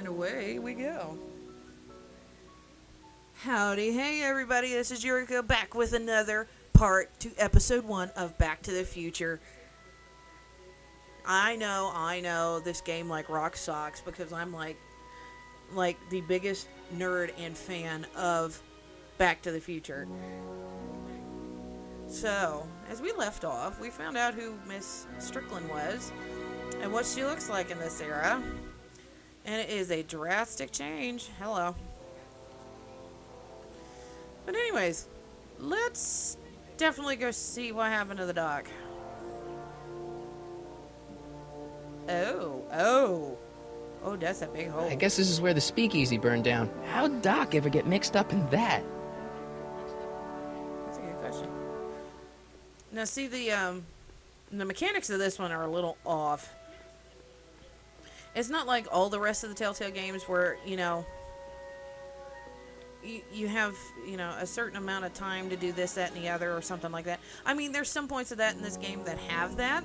And away we go. Howdy, hey everybody, this is Yuriko back with another part to episode 1 of Back to the Future. I know, this game like rock socks because I'm like the biggest nerd and fan of Back to the Future. So, as we left off, we found out who Miss Strickland was and what she looks like in this era. And it is a drastic change. Hello. But anyways, let's definitely go see what happened to the doc. Oh, that's a big hole. I guess this is where the speakeasy burned down. How'd Doc ever get mixed up in that? That's a good question. Now, see, the mechanics of this one are a little off. It's not like all the rest of the Telltale games where, you have, a certain amount of time to do this, that, and the other, or something like that. I mean, there's some points of that in this game that have that.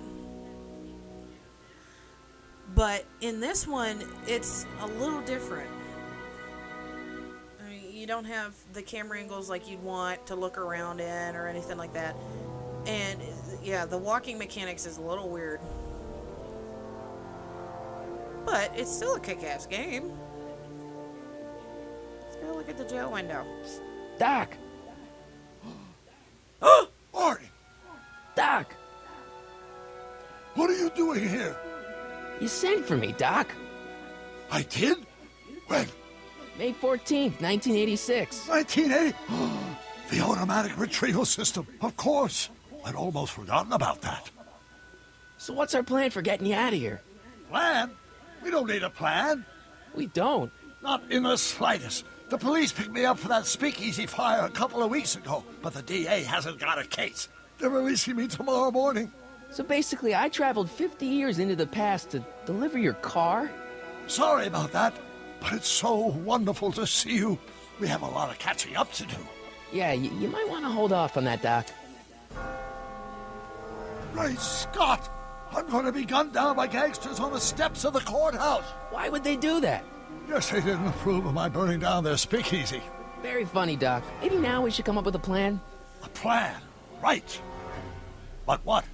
But in this one, it's a little different. I mean, you don't have the camera angles like you'd want to look around in or anything like that. And, yeah, the walking mechanics is a little weird. But it's still a kick-ass game. Let's go look at the jail window. Doc! Marty, Doc! what are you doing here? You sent for me, Doc. I did? When? May 14th, 1986. 1980? The automatic retrieval system, of course. I'd almost forgotten about that. So what's our plan for getting you out of here? Plan? We don't need a plan. We don't. Not in the slightest. The police picked me up for that speakeasy fire a couple of weeks ago, but the DA hasn't got a case. They're releasing me tomorrow morning. So basically, I traveled 50 years into the past to deliver your car? Sorry about that, but it's so wonderful to see you. We have a lot of catching up to do. Yeah, you might want to hold off on that, Doc. Great Scott! I'm going to be gunned down by gangsters on the steps of the courthouse. Why would they do that? Guess they didn't approve of my burning down their speakeasy. Very funny, Doc. Maybe now we should come up with a plan. A plan, right. But what?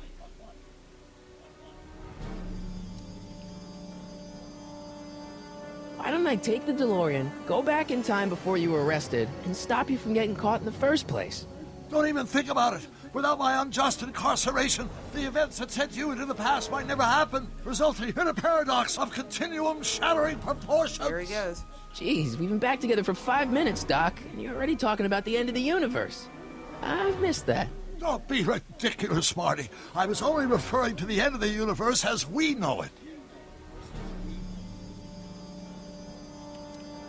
Why don't I take the DeLorean, go back in time before you were arrested, and stop you from getting caught in the first place? Don't even think about it. Without my unjust incarceration, the events that sent you into the past might never happen, resulting in a paradox of continuum-shattering proportions. There he goes. Jeez, we've been back together for 5 minutes, Doc, and you're already talking about the end of the universe. I've missed that. Don't be ridiculous, Marty. I was only referring to the end of the universe as we know it.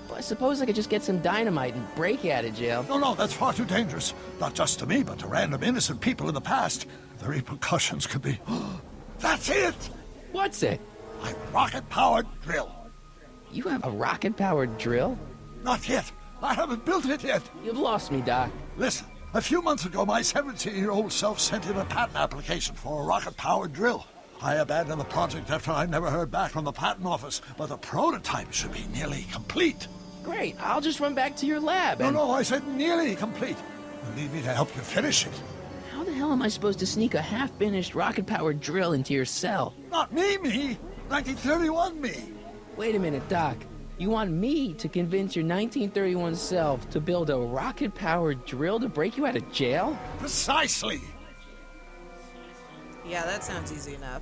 Well, I suppose I could just get some dynamite and break you out of jail. No, that's far too dangerous. Not just to me, but to random innocent people in the past. The repercussions could be... That's it! What's it? My rocket-powered drill. You have a rocket-powered drill? Not yet. I haven't built it yet. You've lost me, Doc. Listen, a few months ago, my 17-year-old self sent in a patent application for a rocket-powered drill. I abandoned the project after I never heard back from the patent office, but the prototype should be nearly complete. Great, I'll just run back to your lab and... No, I said nearly complete. You need me to help you finish it. How the hell am I supposed to sneak a half-finished rocket-powered drill into your cell? Not me. 1931 me. Wait a minute, Doc. You want me to convince your 1931 self to build a rocket-powered drill to break you out of jail? Precisely. Yeah, that sounds easy enough.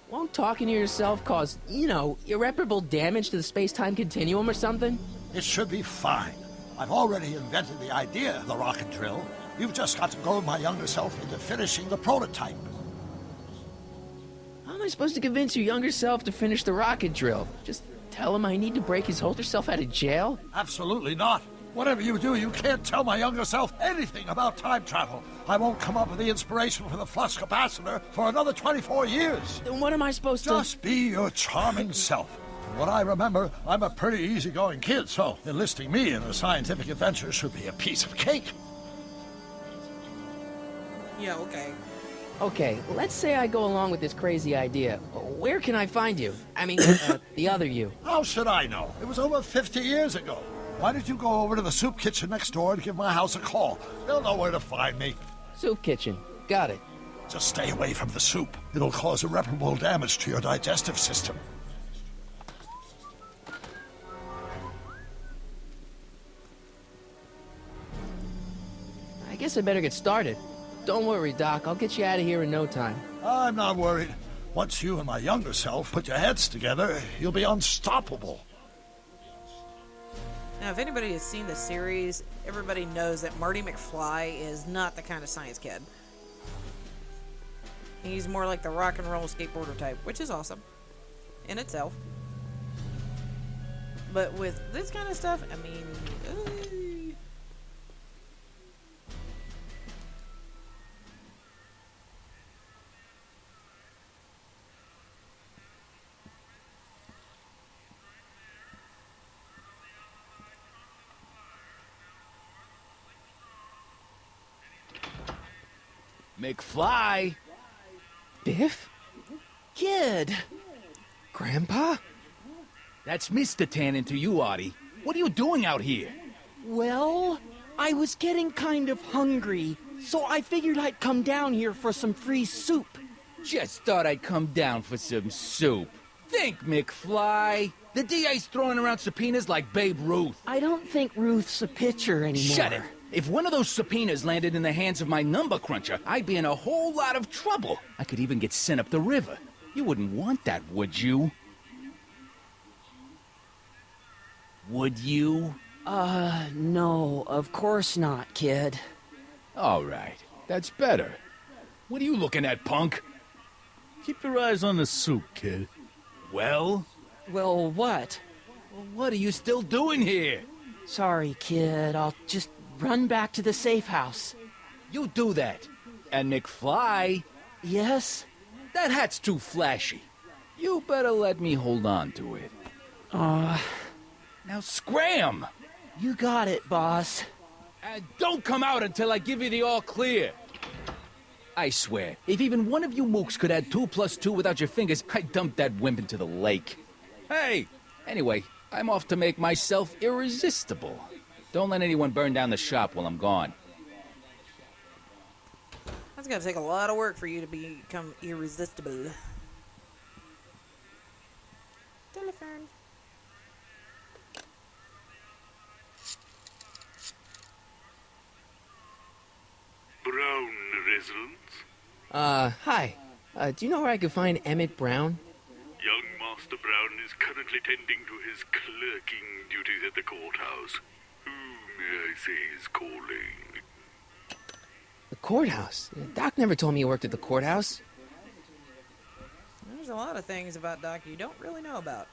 Won't talking to yourself cause, irreparable damage to the space-time continuum or something? It should be fine. I've already invented the idea of the rocket drill. You've just got to goad my younger self into finishing the prototype. How am I supposed to convince your younger self to finish the rocket drill? Just tell him I need to break his older self out of jail? Absolutely not. Whatever you do, you can't tell my younger self anything about time travel. I won't come up with the inspiration for the flux capacitor for another 24 years. Then what am I supposed to... Just be your charming self. From what I remember, I'm a pretty easygoing kid, so enlisting me in a scientific adventure should be a piece of cake. Yeah, okay. Okay, let's say I go along with this crazy idea. Where can I find you? I mean, the other you. How should I know? It was over 50 years ago. Why don't you go over to the soup kitchen next door and give my house a call? They'll know where to find me. Soup kitchen. Got it. Just stay away from the soup. It'll cause irreparable damage to your digestive system. I guess I better get started. Don't worry, Doc. I'll get you out of here in no time. I'm not worried. Once you and my younger self put your heads together, you'll be unstoppable. Now, if anybody has seen the series, everybody knows that Marty McFly is not the kind of science kid. He's more like the rock and roll skateboarder type, which is awesome in itself. But with this kind of stuff, I mean... McFly? Biff? Kid! Grandpa? That's Mr. Tannen to you, Artie. What are you doing out here? Well, I was getting kind of hungry, so I figured I'd come down here for some free soup. Just thought I'd come down for some soup. Think, McFly. The DA's throwing around subpoenas like Babe Ruth. I don't think Ruth's a pitcher anymore. Shut it! If one of those subpoenas landed in the hands of my number cruncher, I'd be in a whole lot of trouble. I could even get sent up the river. You wouldn't want that, would you? Would you? No, of course not, kid. All right. That's better. What are you looking at, punk? Keep your eyes on the soup, kid. Well? Well, what? Well, what are you still doing here? Sorry, kid. I'll just run back to the safe house. You do that. And McFly, Yes? that hat's too flashy. You better let me hold on to it. Now scram! You got it, boss. And don't come out until I give you the all clear. I swear, if even one of you mooks could add 2 plus 2 without your fingers, I'd dump that wimp into the lake. Hey! Anyway, I'm off to make myself irresistible. Don't let anyone burn down the shop while I'm gone. That's gonna take a lot of work for you to become irresistible. Telephone. Brown residence. Hi. Do you know where I could find Emmett Brown? Young Master Brown is currently tending to his clerking duties at the courthouse. Who, may I say, is calling? The courthouse? Doc never told me he worked at the courthouse. There's a lot of things about Doc you don't really know about.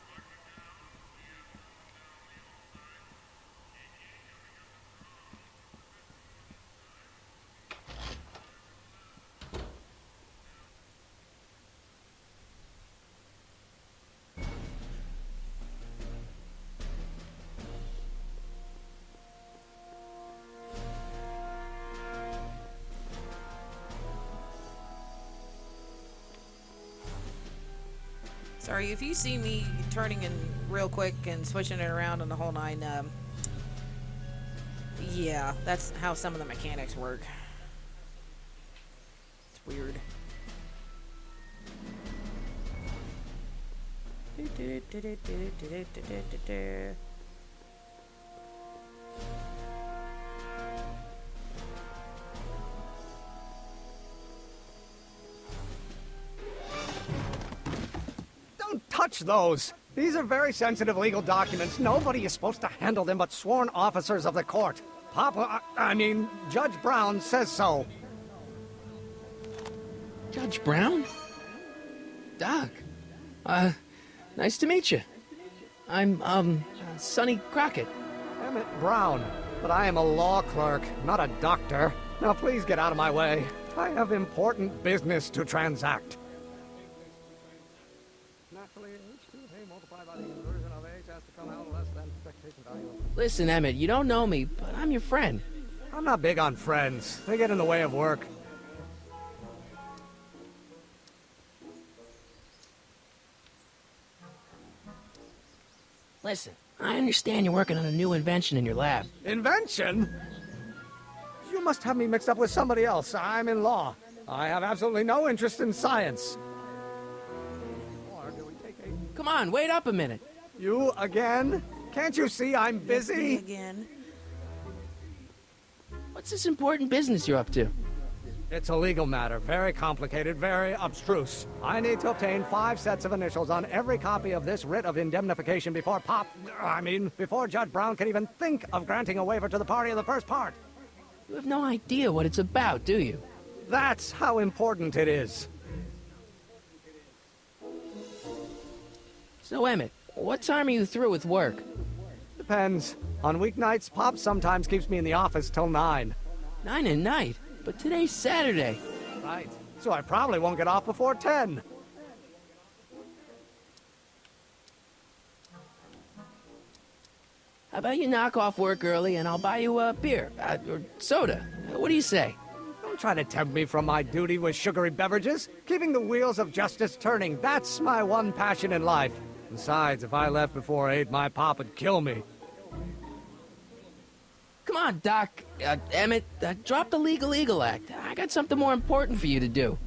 Sorry, if you see me turning in real quick and switching it around and the whole nine, yeah, that's how some of the mechanics work. It's weird. Don't touch those! These are very sensitive legal documents. Nobody is supposed to handle them but sworn officers of the court. I mean, Judge Brown says so. Judge Brown? Doc. Nice to meet you. I'm, Sonny Crockett. Emmett Brown. But I am a law clerk, not a doctor. Now please get out of my way. I have important business to transact. Naturally, H2A multiplied by the inversion of H has to come out less than expectation value. Listen, Emmett, you don't know me, but I'm your friend. I'm not big on friends. They get in the way of work. Listen, I understand you're working on a new invention in your lab. Invention? You must have me mixed up with somebody else. I'm in law. I have absolutely no interest in science. Or do we take a... Come on, wait up a minute. You again? Can't you see I'm Me busy? again. What's this important business you're up to? It's a legal matter, very complicated, very abstruse. I need to obtain 5 sets of initials on every copy of this writ of indemnification before before Judge Brown can even think of granting a waiver to the party in the first part. You have no idea what it's about, do you? That's how important it is. So, Emmett, what time are you through with work? Depends. On weeknights, Pop sometimes keeps me in the office till 9. 9 at night, but today's Saturday. Right. So I probably won't get off before 10. How about you knock off work early and I'll buy you a beer, or soda. What do you say? Don't try to tempt me from my duty with sugary beverages. Keeping the wheels of justice turning, that's my one passion in life. Besides, if I left before 8, my pop would kill me. Come on, Doc. Emmett, drop the Legal Eagle Act. I got something more important for you to do.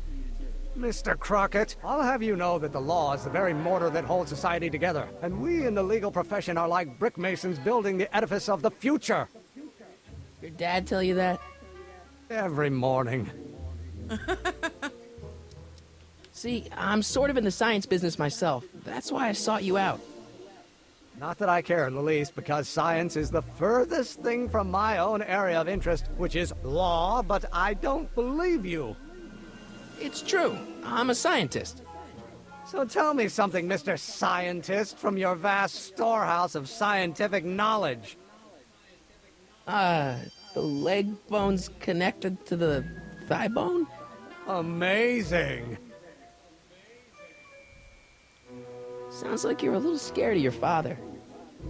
Mr. Crockett, I'll have you know that the law is the very mortar that holds society together, and we in the legal profession are like brick masons building the edifice of the future. Your dad tell you that? Every morning. See, I'm sort of in the science business myself. That's why I sought you out. Not that I care in the least, because science is the furthest thing from my own area of interest, which is law, but I don't believe you. It's true. I'm a scientist. So tell me something, Mr. Scientist, from your vast storehouse of scientific knowledge. The leg bone's connected to the thigh bone? Amazing. Sounds like you're a little scared of your father.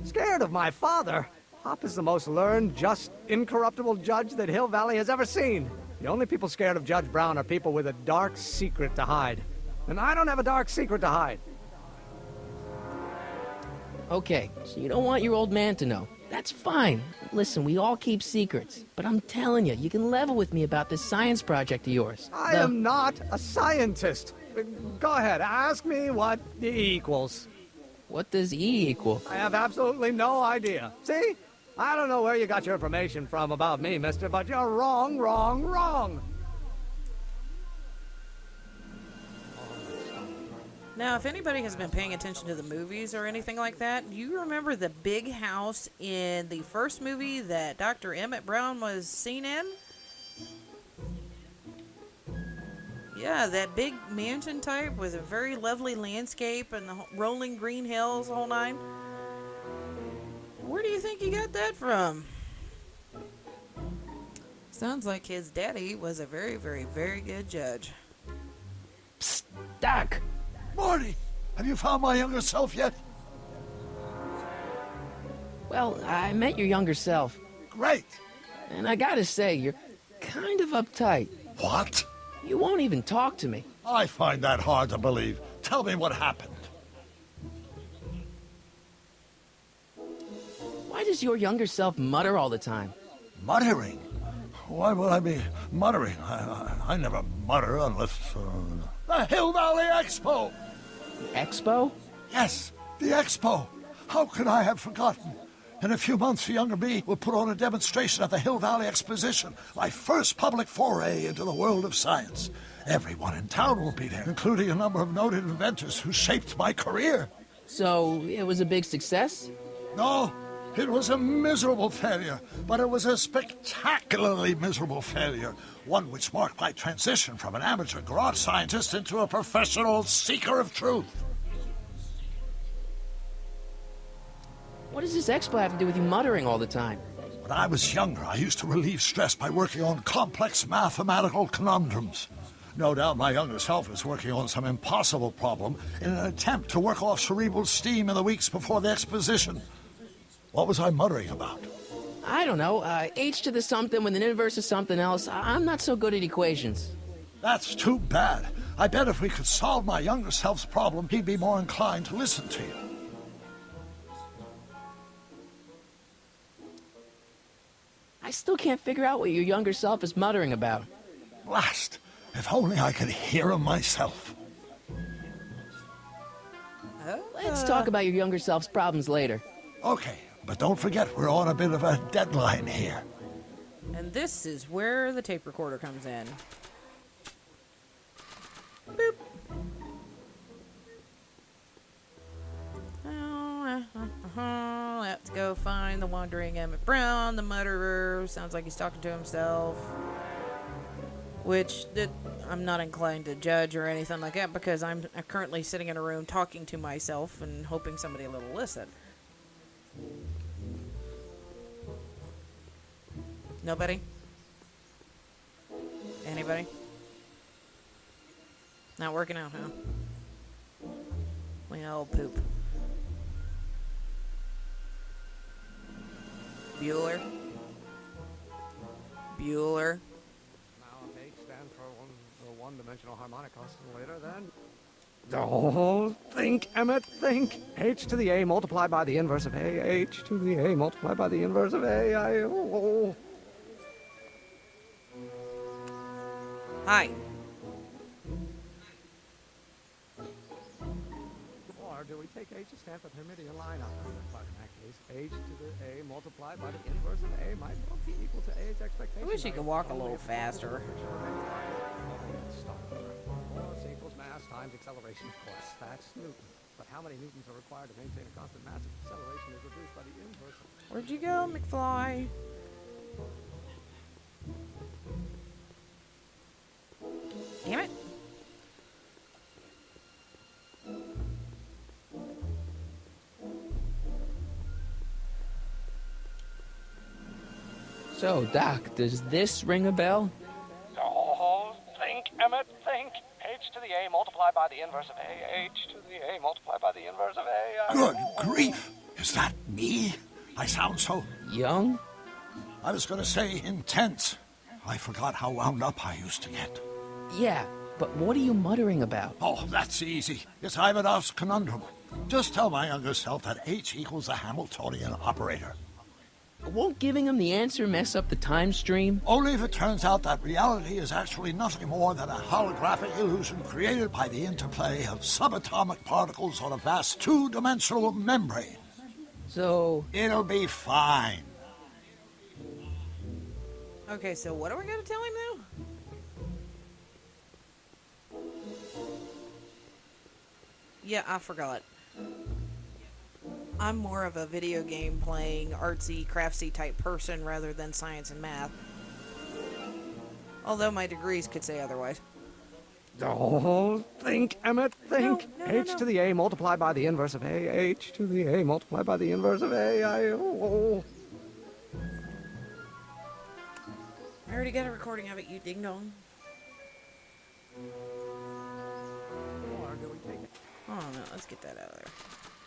Scared of my father? Pop is the most learned, just, incorruptible judge that Hill Valley has ever seen. The only people scared of Judge Brown are people with a dark secret to hide. And I don't have a dark secret to hide. Okay, so you don't want your old man to know. That's fine. Listen, we all keep secrets. But I'm telling you, you can level with me about this science project of yours. I am not a scientist. Go ahead, ask me what E equals. What does E equal? I have absolutely no idea. See? I don't know where you got your information from about me, mister, but you're wrong, wrong, wrong. Now, if anybody has been paying attention to the movies or anything like that, you remember the big house in the first movie that Dr. Emmett Brown was seen in? Yeah, that big mansion type with a very lovely landscape and the rolling green hills, the whole nine. Where do you think he got that from? Sounds like his daddy was a very, very, very good judge. Psst, Doc! Morty, have you found my younger self yet? Well, I met your younger self, Great. and I gotta say, you're kind of uptight. What? You won't even talk to me. I find that hard to believe. Tell me what happened. Why does your younger self mutter all the time? Muttering? Why would I be muttering? I never mutter unless... The Hill Valley Expo! The Expo? Yes, the Expo. How could I have forgotten? In a few months, the younger me will put on a demonstration at the Hill Valley Exposition, my first public foray into the world of science. Everyone in town will be there, including a number of noted inventors who shaped my career. So, it was a big success? No, it was a miserable failure, but it was a spectacularly miserable failure, one which marked my transition from an amateur garage scientist into a professional seeker of truth. What does this expo have to do with you muttering all the time? When I was younger, I used to relieve stress by working on complex mathematical conundrums. No doubt my younger self is working on some impossible problem in an attempt to work off cerebral steam in the weeks before the exposition. What was I muttering about? I don't know, h to the something with an inverse of something else. I'm not so good at equations. That's too bad. I bet if we could solve my younger self's problem, he'd be more inclined to listen to you. I still can't figure out what your younger self is muttering about. Blast! If only I could hear him myself. Let's talk about your younger self's problems later. Okay, but don't forget we're on a bit of a deadline here. And this is where the tape recorder comes in. Boop. Let's go find the wandering Emmett Brown, the mutterer. Sounds like he's talking to himself. Which I'm not inclined to judge or anything like that, because I'm currently sitting in a room talking to myself and hoping somebody will listen. Nobody? Anybody? Not working out, huh? Well, poop. Bueller? Bueller? Now, if H stands for the one-dimensional harmonic oscillator, then... Oh, think, Emmett, think. H to the A multiplied by the inverse of A. H to the A multiplied by the inverse of A. Hi. Or do we take H to stand for the Hermitian lineup? But in that case, H to the A multiplied by the inverse of A might well be equal to A's expectation. I wish he could walk a little faster. Force equals mass times acceleration, of course. That's Newton. But how many newtons are required to maintain a constant mass if acceleration is reduced by the inverse of... Where'd you go, McFly? Damn it. So, Doc, does this ring a bell? Oh, think, Emmett, think. H to the A multiplied by the inverse of A. H to the A multiplied by the inverse of A. Good grief! Is that me? I sound so... Young? I was going to say intense. I forgot how wound up I used to get. Yeah, but what are you muttering about? Oh, that's easy. It's Ivanov's conundrum. Just tell my younger self that H equals a Hamiltonian operator. Won't giving him the answer mess up the time stream? Only if it turns out that reality is actually nothing more than a holographic illusion created by the interplay of subatomic particles on a vast two-dimensional membrane. So... It'll be fine. Okay, so what are we gonna tell him now? Yeah, I forgot. I'm more of a video game playing, artsy, craftsy type person rather than science and math. Although my degrees could say otherwise. Oh, think, Emmett, think. No, H to the A multiplied by the inverse of A. H to the A multiplied by the inverse of A. I already got a recording of it, you ding dong. Or do we take it? Oh no, let's get that out of there.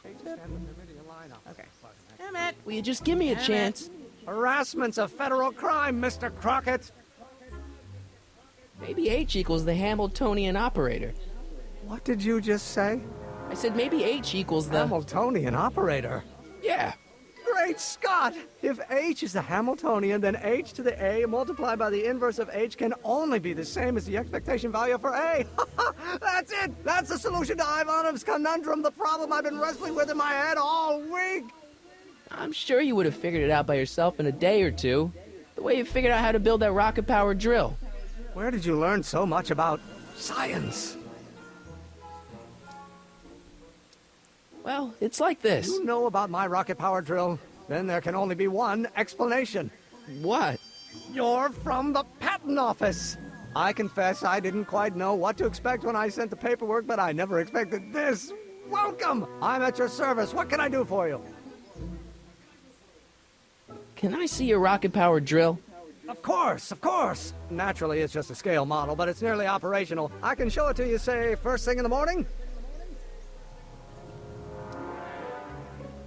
H to stand for the Hermitian lineup. Okay. Damn it! Will you just give me a Damn it. chance? Harassment's a federal crime, Mr. Crockett. Maybe H equals the Hamiltonian operator. What did you just say? I said maybe H equals the... Hamiltonian operator. Yeah. Great Scott! If H is the Hamiltonian, then H to the A multiplied by the inverse of H can only be the same as the expectation value for A. That's it! That's the solution to Ivanov's conundrum, the problem I've been wrestling with in my head all week! I'm sure you would have figured it out by yourself in a day or two. The way you figured out how to build that rocket-powered drill. Where did you learn so much about science? Well, it's like this. You know about my rocket power drill? Then there can only be one explanation. What? You're from the patent office. I confess I didn't quite know what to expect when I sent the paperwork, but I never expected this. Welcome! I'm at your service. What can I do for you? Can I see your rocket-powered drill? Of course, of course. Naturally, it's just a scale model, but it's nearly operational. I can show it to you, say, first thing in the morning?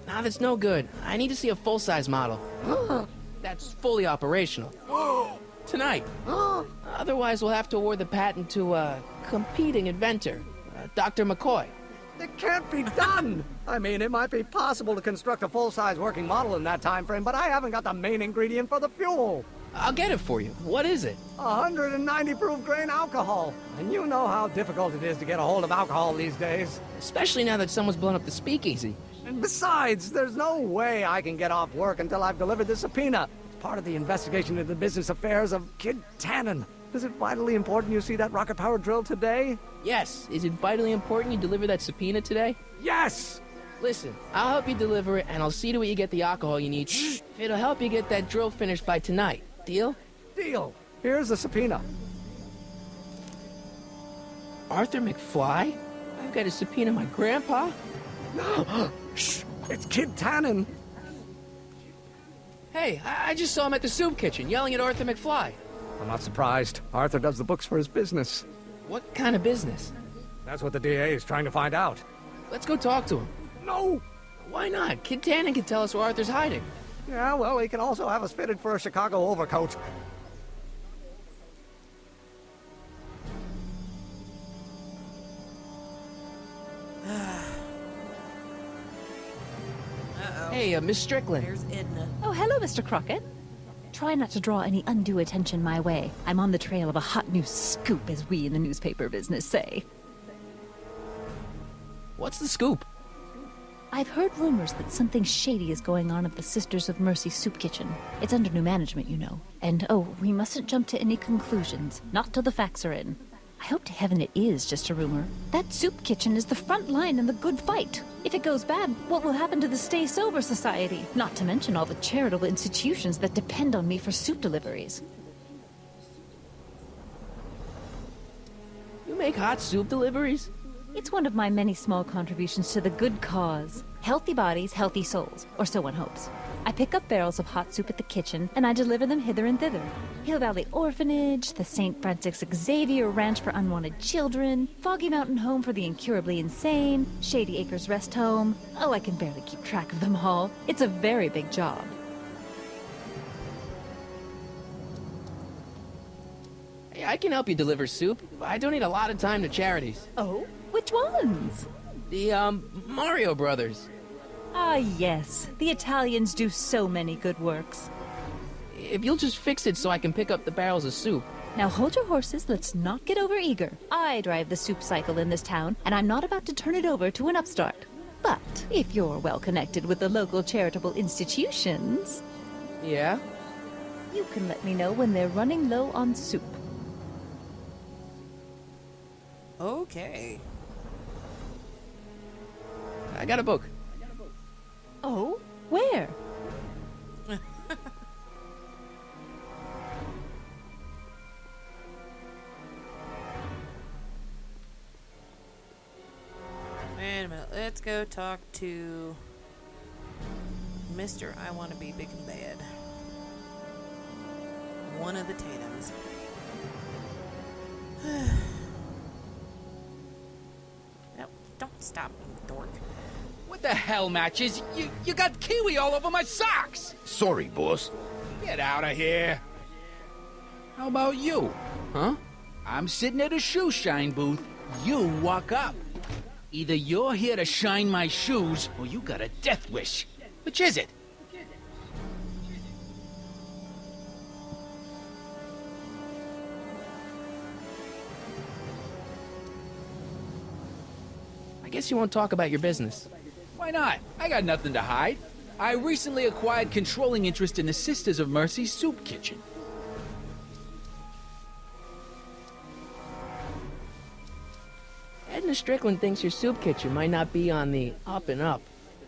Nah, that's no good. I need to see a full-size model. That's fully operational. Tonight. Otherwise, we'll have to award the patent to a competing inventor, Dr. McCoy. It can't be done! I mean, it might be possible to construct a full-size working model in that time frame, but I haven't got the main ingredient for the fuel. I'll get it for you. What is it? 190 proof grain alcohol. And you know how difficult it is to get a hold of alcohol these days. Especially now that someone's blown up the speakeasy. And besides, there's no way I can get off work until I've delivered the subpoena. It's part of the investigation into the business affairs of Kid Tannen. Is it vitally important you see that rocket-powered drill today? Yes. Is it vitally important you deliver that subpoena today? Yes! Listen, I'll help you deliver it, and I'll see to it you get the alcohol you need. It'll help you get that drill finished by tonight. Deal? Deal. Here's the subpoena. Arthur McFly? I've got to subpoena my grandpa? Shh! It's Kid Tannen. Hey, I just saw him at the soup kitchen, yelling at Arthur McFly. I'm not surprised. Arthur does the books for his business. What kind of business? That's what the DA is trying to find out. Let's go talk to him. No! Why not? Kid Tannen can tell us where Arthur's hiding. Yeah, well, he can also have us fitted for a Chicago overcoat. Hey, Miss Strickland. There's Edna. Oh, hello, Mr. Crockett. Try not to draw any undue attention my way. I'm on the trail of a hot new scoop, as we in the newspaper business say. What's the scoop? I've heard rumors that something shady is going on at the Sisters of Mercy soup kitchen. It's under new management, you know. And, oh, we mustn't jump to any conclusions. Not till the facts are in. I hope to heaven it is just a rumor. That soup kitchen is the front line in the good fight. If it goes bad, what will happen to the Stay Sober Society? Not to mention all the charitable institutions that depend on me for soup deliveries. You make hot soup deliveries? It's one of my many small contributions to the good cause. Healthy bodies, healthy souls, or so one hopes. I pick up barrels of hot soup at the kitchen, and I deliver them hither and thither. Hill Valley Orphanage, the St. Francis Xavier Ranch for Unwanted Children, Foggy Mountain Home for the Incurably Insane, Shady Acres Rest Home. Oh, I can barely keep track of them all. It's a very big job. Hey, I can help you deliver soup. I donate a lot of time to charities. Oh? Which ones? The, Mario Brothers. Ah, yes. The Italians do so many good works. If you'll just fix it so I can pick up the barrels of soup. Now hold your horses, let's not get overeager. I drive the soup cycle in this town, and I'm not about to turn it over to an upstart. But if you're well connected with the local charitable institutions, Yeah? you can let me know when they're running low on soup. Okay. I got a book. Oh? Where? Wait a minute. Let's go talk to Mr. I Want to Be Big and Bad. One of the Tatums. No, don't stop, you dork. What the hell, Matches? You got kiwi all over my socks! Sorry, boss. Get out of here. How about you? Huh? I'm sitting at a shoe shine booth. You walk up. Either you're here to shine my shoes, or you got a death wish. Which is it? I guess you won't talk about your business. Why not? I got nothing to hide. I recently acquired controlling interest in the Sisters of Mercy soup kitchen. Edna Strickland thinks your soup kitchen might not be on the up and up.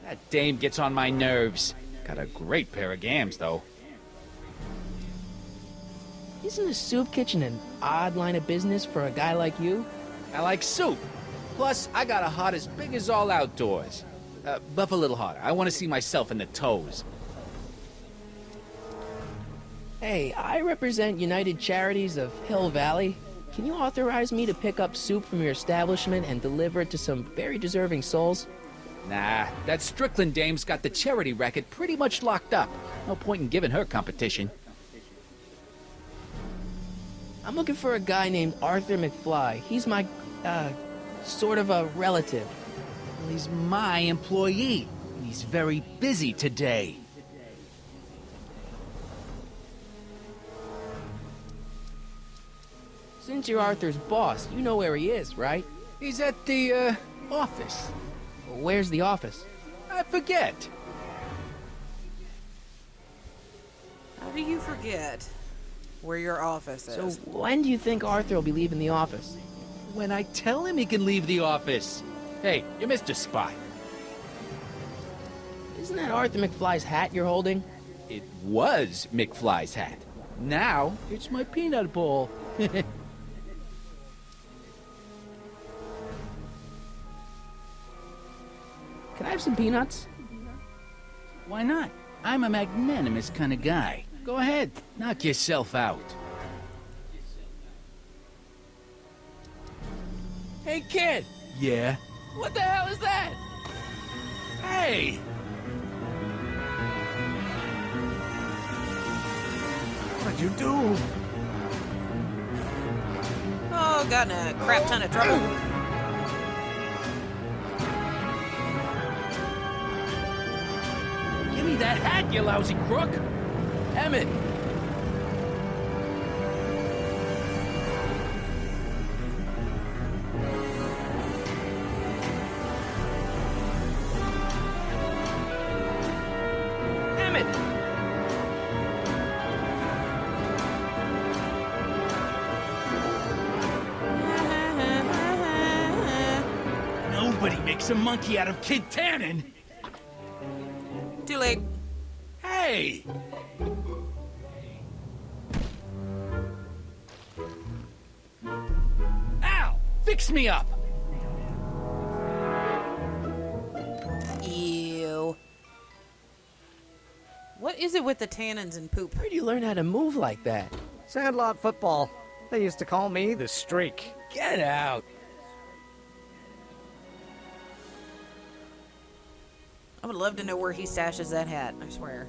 That dame gets on my nerves. Got a great pair of gams, though. Isn't a soup kitchen an odd line of business for a guy like you? I like soup. Plus, I got a heart as big as all outdoors. Buff a little harder. I want to see myself in the toes. Hey, I represent United Charities of Hill Valley. Can you authorize me to pick up soup from your establishment and deliver it to some very deserving souls? Nah, that Strickland dame's got the charity racket pretty much locked up. No point in giving her competition. I'm looking for a guy named Arthur McFly. He's my, sort of a relative. Well, he's my employee. He's very busy today. Since you're Arthur's boss, you know where he is, right? He's at the, office. Where's the office? I forget. How do you forget where your office So is? when do you think Arthur will be leaving the office? When I tell him he can leave the office. Hey, you're Mr. Spy. Isn't that Arthur McFly's hat you're holding? It was McFly's hat. Now, it's my peanut ball. Can I have some peanuts? Why not? I'm a magnanimous kind of guy. Go ahead, knock yourself out. Hey, kid! Yeah? What the hell is that? Hey! What'd you do? Oh, got in a crap ton of trouble. Give me that hat, you lousy crook! Emmett! Emmett! Nobody makes a monkey out of Kid Tannen! Too late. Hey! Ow! Fix me up! Ew. What is it with the tannins and poop? Where'd you learn how to move like that? Sandlot football. They used to call me the Streak. Get out! I would love to know where he stashes that hat, I swear.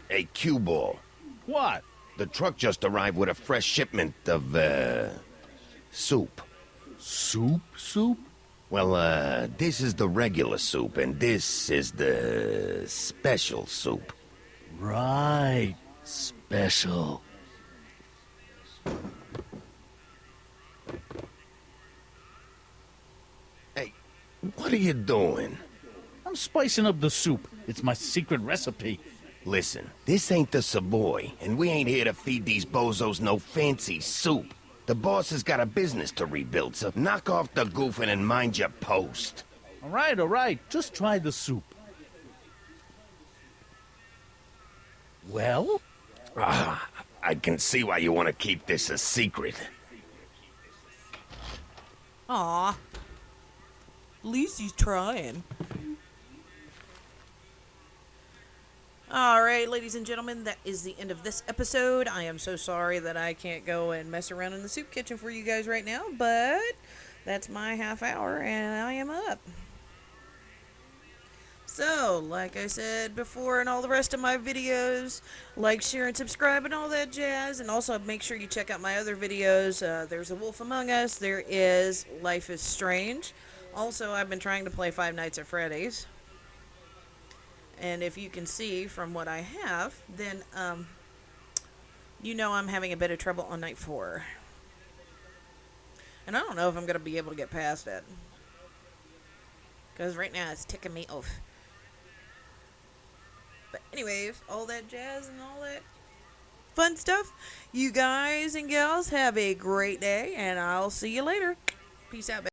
Hey, cue ball. What? The truck just arrived with a fresh shipment of, soup. Soup? Well, this is the regular soup, and this is the special soup. Right. Special. Hey, what are you doing? I'm spicing up the soup. It's my secret recipe. Listen, this ain't the Savoy, and we ain't here to feed these bozos no fancy soup. The boss has got a business to rebuild, so knock off the goofing and mind your post. All right. Just try the soup. Well? I can see why you want to keep this a secret. Aw. At least he's trying. Alright, ladies and gentlemen, that is the end of this episode. I am so sorry that I can't go and mess around in the soup kitchen for you guys right now, but that's my half hour and I am up. So, like I said before in all the rest of my videos, like, share, and subscribe and all that jazz. And also make sure you check out my other videos. There's A Wolf Among Us. There is Life is Strange. Also, I've been trying to play Five Nights at Freddy's. And if you can see from what I have, then, you know I'm having a bit of trouble on night 4. And I don't know if I'm going to be able to get past it. Because right now it's ticking me off. But anyways, all that jazz and all that fun stuff. You guys and gals have a great day, and I'll see you later. Peace out, baby.